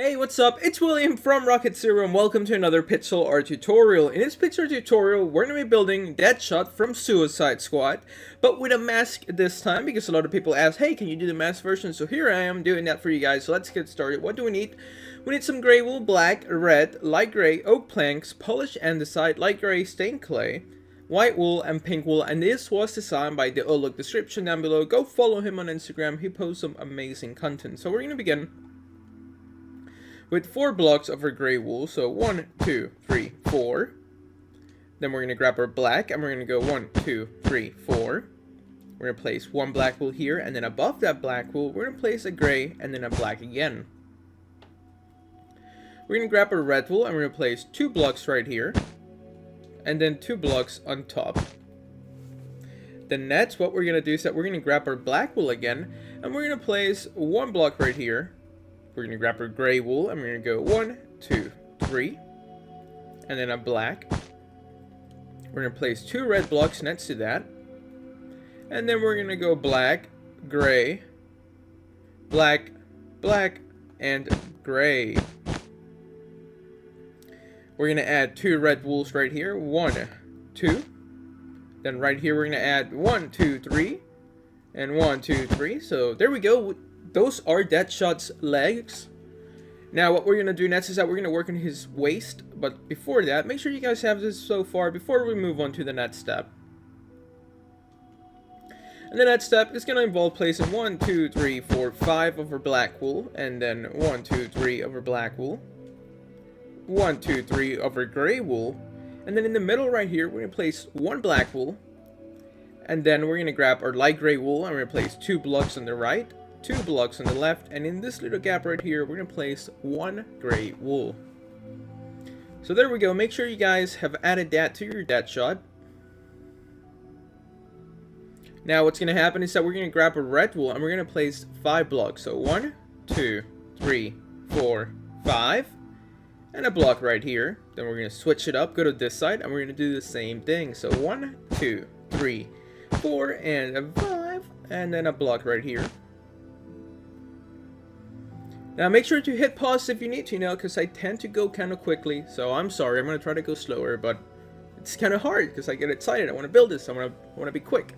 Hey, what's up? It's William from Rocket Zero and welcome to another pixel art tutorial. In this pixel tutorial, we're going to be building Deadshot from Suicide Squad, but with a mask this time because a lot of people ask, hey, can you do the mask version? So here I am doing that for you guys. So let's get started. What do we need? We need some gray wool, black, red, light gray, oak planks, polished andesite, light gray, stained clay, white wool, and pink wool. And this was designed by the look description down below. Go follow him on Instagram. He posts some amazing content. So we're going to begin with 4 blocks of our gray wool. So 1, 2, 3, 4. Then we're going to grab our black and we're going to go 1, 2, 3, 4. We're going to place 1 black wool here, and then above that black wool, we're going to place a gray and then a black again. We're going to grab our red wool and we're going to place 2 blocks right here, and then 2 blocks on top. Then next, what we're going to do is that we're going to grab our black wool again, and we're going to place 1 block right here. We're going to grab our gray wool and we're going to go 1, 2, 3, and then a black. We're going to place 2 red blocks next to that, and then we're going to go black, gray, black, black, and gray. We're going to add 2 red wools right here, 1, 2. Then right here we're going to add 1, 2, 3, and 1, 2, 3. So there we go. Those are Deadshot's legs. Now what we're going to do next is that we're going to work on his waist. But before that, make sure you guys have this so far before we move on to the next step. And the next step is going to involve placing 1, 2, 3, 4, 5 of our black wool. And then 1, 2, 3 of our black wool. 1, 2, 3 of our gray wool. And then in the middle right here, we're going to place 1 black wool. And then we're going to grab our light gray wool and we're going to place 2 blocks on the right, 2 blocks on the left, and in this little gap right here, we're going to place 1 gray wool. So there we go. Make sure you guys have added that to your Deadshot. Now what's going to happen is that we're going to grab a red wool and we're going to place 5 blocks. So 1, 2, 3, 4, 5, and a block right here. Then we're going to switch it up, go to this side, and we're going to do the same thing. So 1, 2, 3, 4, and a 5, and then a block right here. Now make sure to hit pause if you need to, because I tend to go kind of quickly. So I'm sorry, I'm going to try to go slower, but it's kind of hard because I get excited. I want to build this, I want to be quick.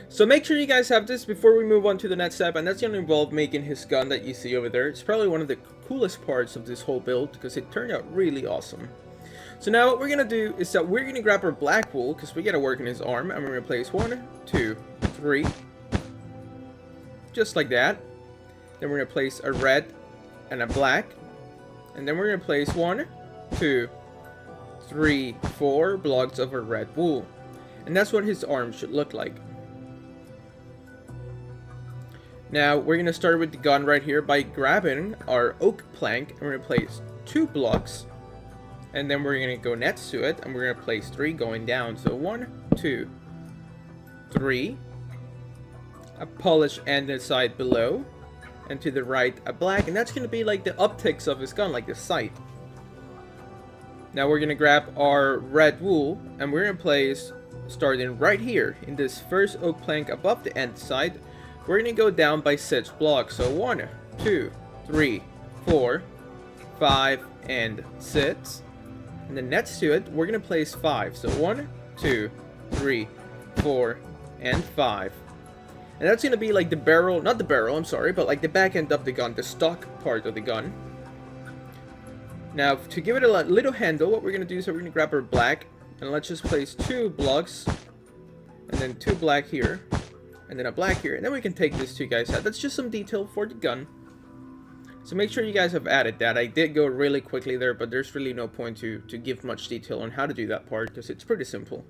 So make sure you guys have this before we move on to the next step, and that's going to involve making his gun that you see over there. It's probably one of the coolest parts of this whole build because it turned out really awesome. So now what we're going to do is that we're going to grab our black wool because we got to work on his arm, and we're going to place 1, 2, 3, just like that. Then we're going to place a red and a black, and then we're going to place 1, 2, 3, 4 blocks of a red wool, and that's what his arm should look like. Now we're going to start with the gun right here by grabbing our oak plank, and we're going to place 2 blocks, and then we're going to go next to it and we're going to place 3 going down. So 1, 2, 3, a polished andesite below, and to the right a black, and that's going to be like the optics of his gun, like the sight. Now we're going to grab our red wool and we're going to place, starting right here in this first oak plank above the andesite, we're going to go down by 6 blocks. So 1, 2, 3, 4, 5, and 6. And then next to it, we're going to place 5. So 1, 2, 3, 4, and 5. And that's going to be like the barrel, not the barrel, I'm sorry, but like the back end of the gun, the stock part of the gun. Now, to give it a little handle, what we're going to do is we're going to grab our black, and let's just place 2 blocks, and then 2 black here, and then a black here, and then we can take this to you guys out. That's just some detail for the gun. So make sure you guys have added that. I did go really quickly there, but there's really no point to give much detail on how to do that part, because it's pretty simple.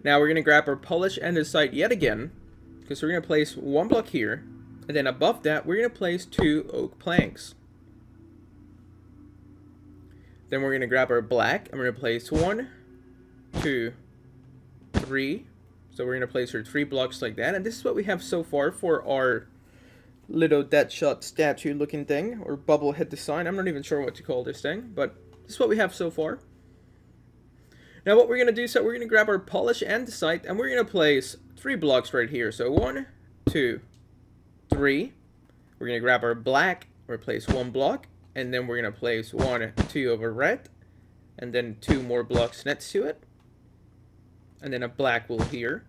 Now we're going to grab our polished andesite yet again, because we're going to place 1 block here, and then above that we're going to place 2 oak planks. Then we're going to grab our black, and we're going to place 1, 2, 3. So we're going to place our 3 blocks like that, and this is what we have so far for our little Deadshot statue looking thing, or bubble head design. I'm not even sure what to call this thing, but this is what we have so far. Now what we're going to do is that we're going to grab our polish andesite and we're going to place 3 blocks right here. So 1, 2, 3. We're going to grab our black We're gonna place 1 block, and then we're gonna place 1, 2 of a red, and then 2 more blocks next to it, and then a black wool here.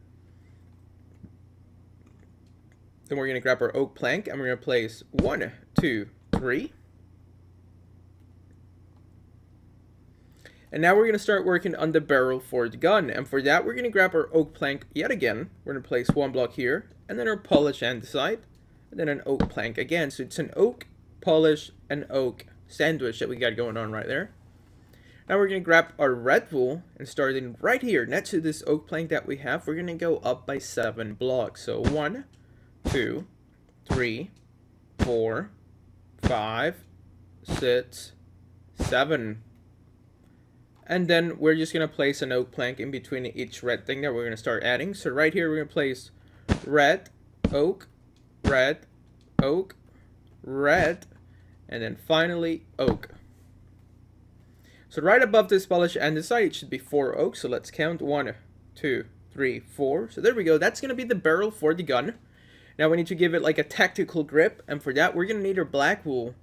Then we're gonna grab our oak plank, and we're gonna place 1, 2, 3. And now we're going to start working on the barrel for the gun. And for that, we're going to grab our oak plank yet again. We're going to place 1 block here, and then our polish andesite, and then an oak plank again. So it's an oak, polish, and oak sandwich that we got going on right there. Now we're going to grab our red wool and starting right here next to this oak plank that we have, we're going to go up by 7 blocks. So 1, 2, 3, 4, 5, 6, 7. And then we're just going to place an oak plank in between each red thing that we're going to start adding. So right here, we're going to place red, oak, red, oak, red, and then finally oak. So right above this polish andesite, it should be 4 oak. So let's count 1, 2, 3, 4. So there we go. That's going to be the barrel for the gun. Now we need to give it like a tactical grip. And for that, we're going to need our black wool.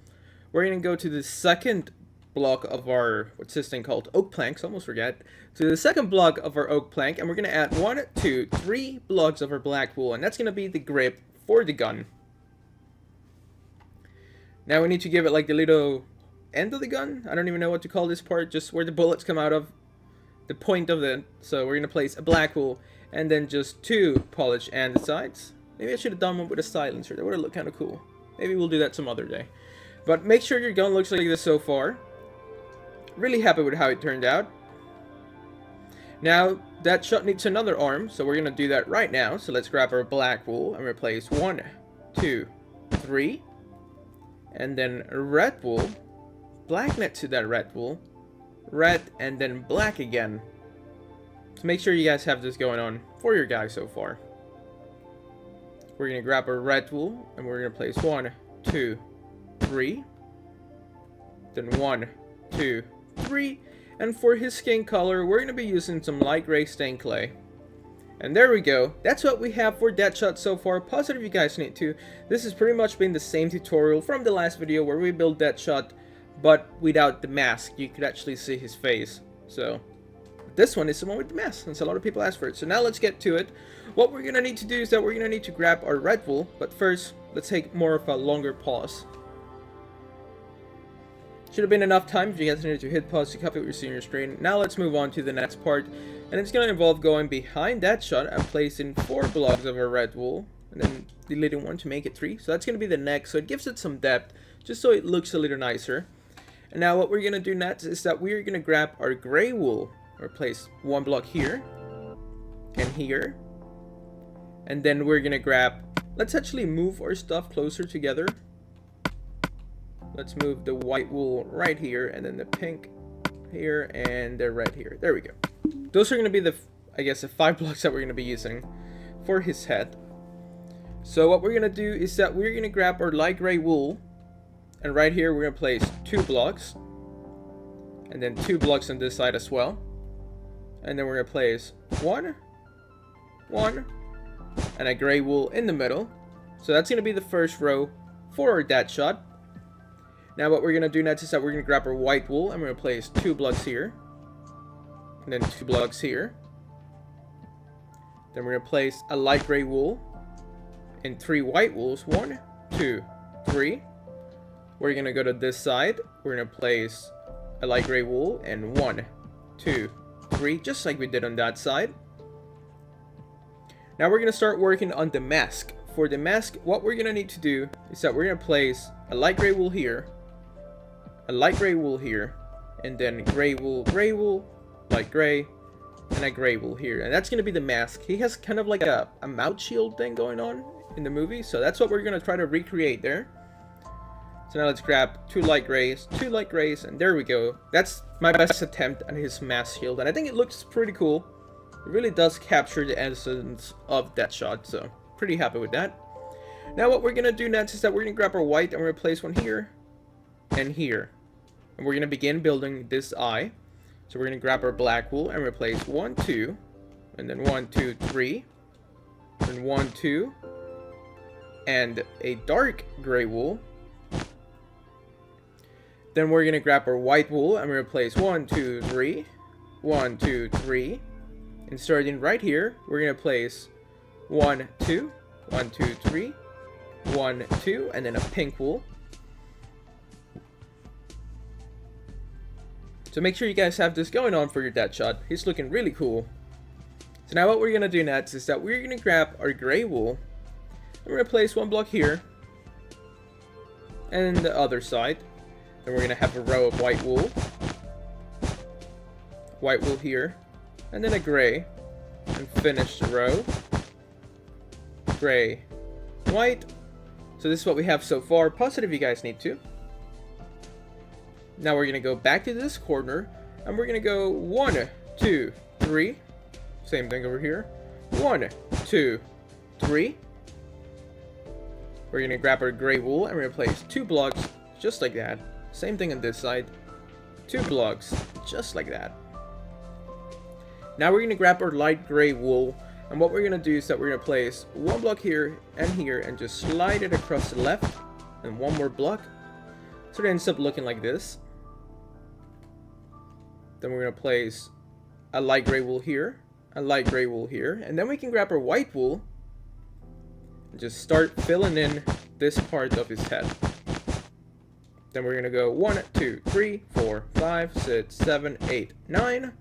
We're going to go to the second block of our, what's this thing called? Oak planks, almost forget. So the second block of our oak plank, and we're going to add 1, 2, 3 blocks of our black wool, and that's going to be the grip for the gun. Now we need to give it like the little end of the gun. I don't even know what to call this part, just where the bullets come out of, the point of it. So we're going to place a black wool, and then just 2 polish andesites. Maybe I should have done one with a silencer. That would have looked kind of cool. Maybe we'll do that some other day. But make sure your gun looks like this so far. Really happy with how it turned out. Now, that shot needs another arm, so we're going to do that right now. So let's grab our black wool and replace 1, 2, 3. And then red wool. Black next to that red wool. Red, and then black again. So make sure you guys have this going on for your guy so far. We're going to grab our red wool, and we're going to place 1, 2, 3. Then 1, 2, 3, and for his skin color we're going to be using some light gray stained clay. And there we go. That's what we have for Deadshot so far. Positive you guys need to. This has pretty much been the same tutorial from the last video where we built Deadshot, but without the mask. You could actually see his face. So this one is the one with the mask, since a lot of people asked for it. So now let's get to it. What we're going to need to do is that we're going to need to grab our red wool, but first let's take more of a longer pause. Should have been enough time if you guys needed to hit pause to copy what you see on your screen. Now let's move on to the next part. And it's going to involve going behind that shot and placing 4 blocks of our red wool. And then deleting 1 to make it 3. So that's going to be the next. So it gives it some depth, just so it looks a little nicer. And now what we're going to do next is that we're going to grab our gray wool. Or place 1 block here. And here. And then we're going to grab... Let's actually move our stuff closer together. Let's move the white wool right here, and then the pink here, and the red here. There we go. Those are going to be the, I guess, the 5 blocks that we're going to be using for his head. So what we're going to do is that we're going to grab our light gray wool, and right here we're going to place 2 blocks, and then 2 blocks on this side as well. And then we're going to place 1, and a gray wool in the middle. So that's going to be the first row for our Deadshot. Now what we're going to do next is that we're going to grab our white wool, and we're going to place 2 blocks here. And then 2 blocks here. Then we're going to place a light gray wool and 3 white wools. 1, 2, 3. We're going to go to this side. We're going to place a light gray wool and 1, 2, 3, just like we did on that side. Now we're going to start working on the mask. For the mask, what we're going to need to do is that we're going to place a light gray wool here, a light gray wool here, and then gray wool, light gray, and a gray wool here. And that's going to be the mask. He has kind of like a mouth shield thing going on in the movie, so that's what we're going to try to recreate there. So now let's grab 2 light grays, and there we go. That's my best attempt at his mask shield, and I think it looks pretty cool. It really does capture the essence of Deadshot, so pretty happy with that. Now what we're going to do next is that we're going to grab our white, and we're going to place 1 here and here. And we're going to begin building this eye. So we're going to grab our black wool and replace 1, 2, and then 1, 2, 3, and 1, 2, and a dark gray wool, Then we're going to grab our white wool and we're going to place 1, 2, 3. 1, 2, 3. And starting right here, we're going to place 1, 2. 1, 2, 3. 1, 2. And then a pink wool. So make sure you guys have this going on for your Deadshot. He's looking really cool. So now what we're going to do next is that we're going to grab our gray wool. And we're going to place one block here. And the other side. Then we're going to have a row of white wool. White wool here. And then a gray. And finish the row. Gray. White. So this is what we have so far. Pause it if you guys need to. Now we're going to go back to this corner. And we're going to go 1, 2, 3. Same thing over here. 1, 2, 3. We're going to grab our gray wool and we're going to place 2 blocks just like that. Same thing on this side. 2 blocks just like that. Now we're going to grab our light gray wool. And what we're going to do is that we're going to place 1 block here and just slide it across the left. And 1 more block. So it ends up looking like this. Then we're going to place a light gray wool here. A light gray wool here. And then we can grab our white wool. And just start filling in this part of his head. Then we're going to go 1, 2, 3, 4, 5, 6, 7, 8, 9.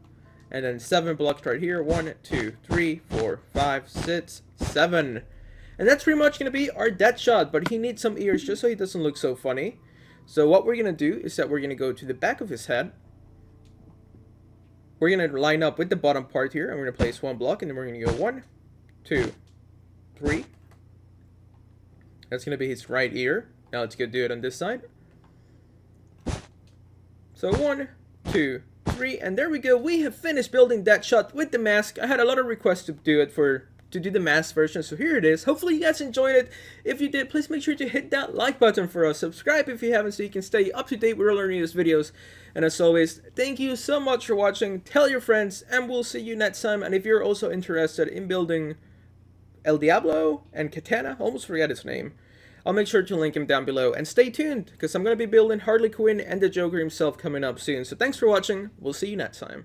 And then 7 blocks right here. 1, 2, 3, 4, 5, 6, 7. And that's pretty much going to be our Deadshot. But he needs some ears just so he doesn't look so funny. So what we're going to do is that we're going to go to the back of his head. We're going to line up with the bottom part here. And we're going to place 1 block. And then we're going to go 1, 2, 3. That's going to be his right ear. Now let's go do it on this side. So 1, 2, 3, and there we go. We have finished building Deadshot with the mask. I had a lot of requests to do the mask version, so here it is. Hopefully you guys enjoyed it. If you did, please make sure to hit that like button for us. Subscribe if you haven't so you can stay up to date with all our newest videos. And as always, thank you so much for watching. Tell your friends, and we'll see you next time. And if you're also interested in building El Diablo and Katana, almost forgot his name, I'll make sure to link him down below. And stay tuned, because I'm going to be building Harley Quinn and the Joker himself coming up soon. So thanks for watching. We'll see you next time.